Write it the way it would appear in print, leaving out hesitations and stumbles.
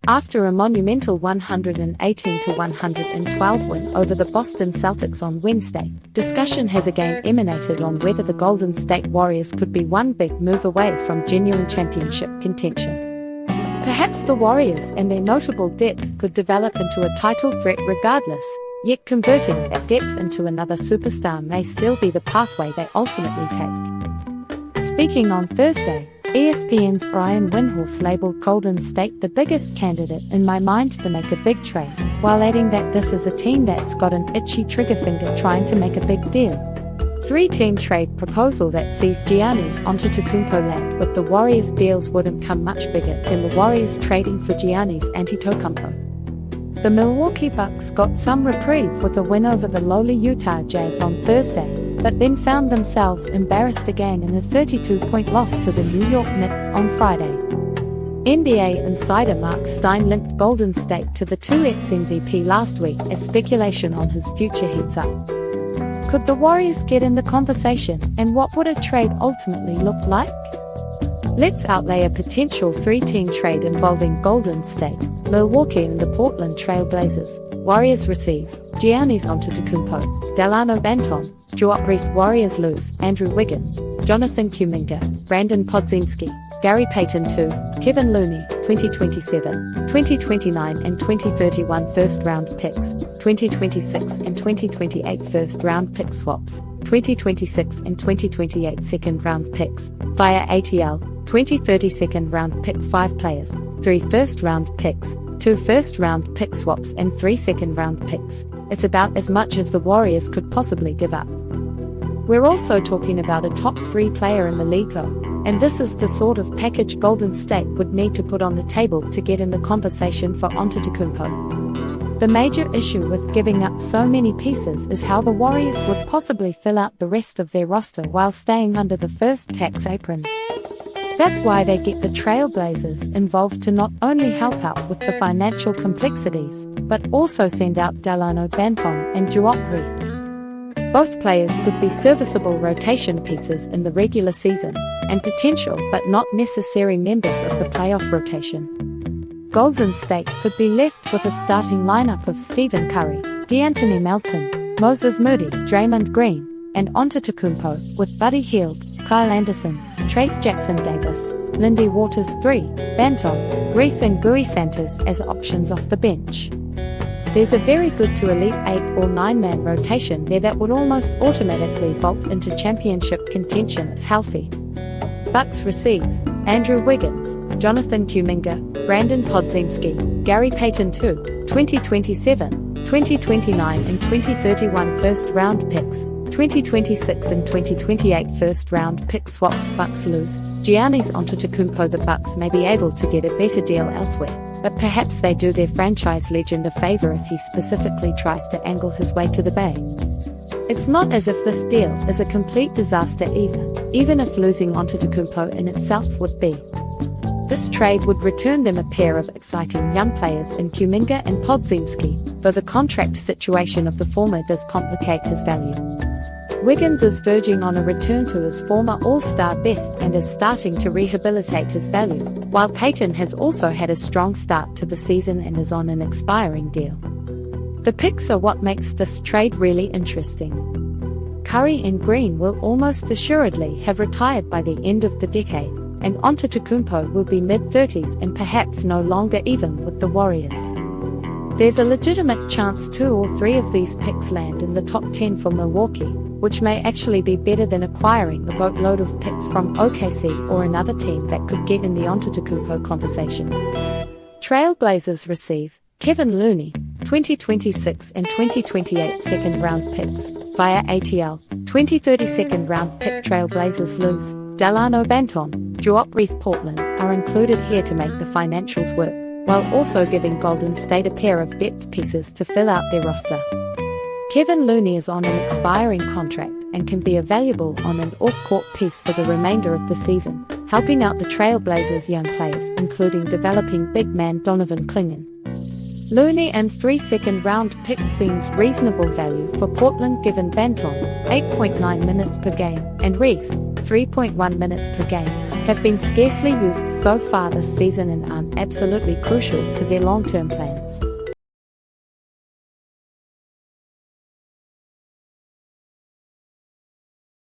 After a monumental 118-112 win over the Boston Celtics on Wednesday, discussion has again emanated on whether the Golden State Warriors could be one big move away from genuine championship contention. Perhaps the Warriors and their notable depth could develop into a title threat regardless, yet converting that depth into another superstar may still be the pathway they ultimately take. Speaking on Thursday, ESPN's Brian Windhorst labeled Golden State the biggest candidate in my mind to make a big trade, while adding that this is a team that's got an itchy trigger finger trying to make a big deal. Three-team trade proposal that sees Giannis Antetokounmpo land with the Warriors deals wouldn't come much bigger than the Warriors trading for Giannis Antetokounmpo. The Milwaukee Bucks got some reprieve with a win over the lowly Utah Jazz on Thursday, but then found themselves embarrassed again in a 32-point loss to the New York Knicks on Friday. NBA insider Mark Stein linked Golden State to the 2x MVP last week as speculation on his future heats up. Could the Warriors get in the conversation, and what would a trade ultimately look like? Let's outlay a potential three-team trade involving Golden State, Milwaukee and the Portland Trail Blazers. Warriors receive Giannis Antetokounmpo, Delano Banton, Joop Reith. Warriors lose Andrew Wiggins, Jonathan Kuminga, Brandon Podziemski, Gary Payton II, Kevin Looney, 2027, 2029 and 2031 first-round picks, 2026 and 2028 first-round pick swaps, 2026 and 2028 second-round picks, via ATL, 2030 second-round pick 5 players, 3 first-round picks, 2 first-round pick swaps and 3 second-round picks. It's about as much as the Warriors could possibly give up. We're also talking about a top 3 player in the league though, and this is the sort of package Golden State would need to put on the table to get in the conversation for Antetokounmpo. The major issue with giving up so many pieces is how the Warriors would possibly fill out the rest of their roster while staying under the first tax apron. That's why they get the Trailblazers involved to not only help out with the financial complexities, but also send out Delano Banton and Joop Reith. Both players could be serviceable rotation pieces in the regular season, and potential but not necessary members of the playoff rotation. Golden State could be left with a starting lineup of Stephen Curry, DeAnthony Melton, Moses Moody, Draymond Green, and Antetokounmpo, with Buddy Hield, Kyle Anderson, Trace Jackson-Davis, Lindy Waters III, Banton, Reith and Gui Santos as options off the bench. There's a very good to elite 8 or 9-man rotation there that would almost automatically vault into championship contention if healthy. Bucks receive Andrew Wiggins, Jonathan Kuminga, Brandon Podziemski, Gary Payton II, 2027, 2029 and 2031 first-round picks, 2026 and 2028 first-round pick swaps. Bucks lose Giannis Antetokounmpo. The Bucks may be able to get a better deal elsewhere, but perhaps they do their franchise legend a favor if he specifically tries to angle his way to the Bay. It's not as if this deal is a complete disaster either, even if losing Antetokounmpo in itself would be. This trade would return them a pair of exciting young players in Kuminga and Podziemski, though the contract situation of the former does complicate his value. Wiggins is verging on a return to his former All-Star best and is starting to rehabilitate his value, while Payton has also had a strong start to the season and is on an expiring deal. The picks are what makes this trade really interesting. Curry and Green will almost assuredly have retired by the end of the decade, and Antetokounmpo will be mid-30s and perhaps no longer even with the Warriors. There's a legitimate chance 2 or 3 of these picks land in the top 10 for Milwaukee, which may actually be better than acquiring the boatload of picks from OKC or another team that could get in the Antetokounmpo conversation. Trailblazers receive Kevin Looney, 2026 and 2028 second-round picks, via ATL, 2030 second-round pick. Trailblazers lose Delano Banton, Joop Reith. Portland are included here to make the financials work, while also giving Golden State a pair of depth pieces to fill out their roster. Kevin Looney is on an expiring contract and can be a valuable on- and off-court piece for the remainder of the season, helping out the Trailblazers' young players, including developing big man Donovan Clingan. Looney and 3 second-round picks seems reasonable value for Portland given Banton, 8.9 minutes per game, and Reith, 3.1 minutes per game, have been scarcely used so far this season and aren't absolutely crucial to their long-term plans.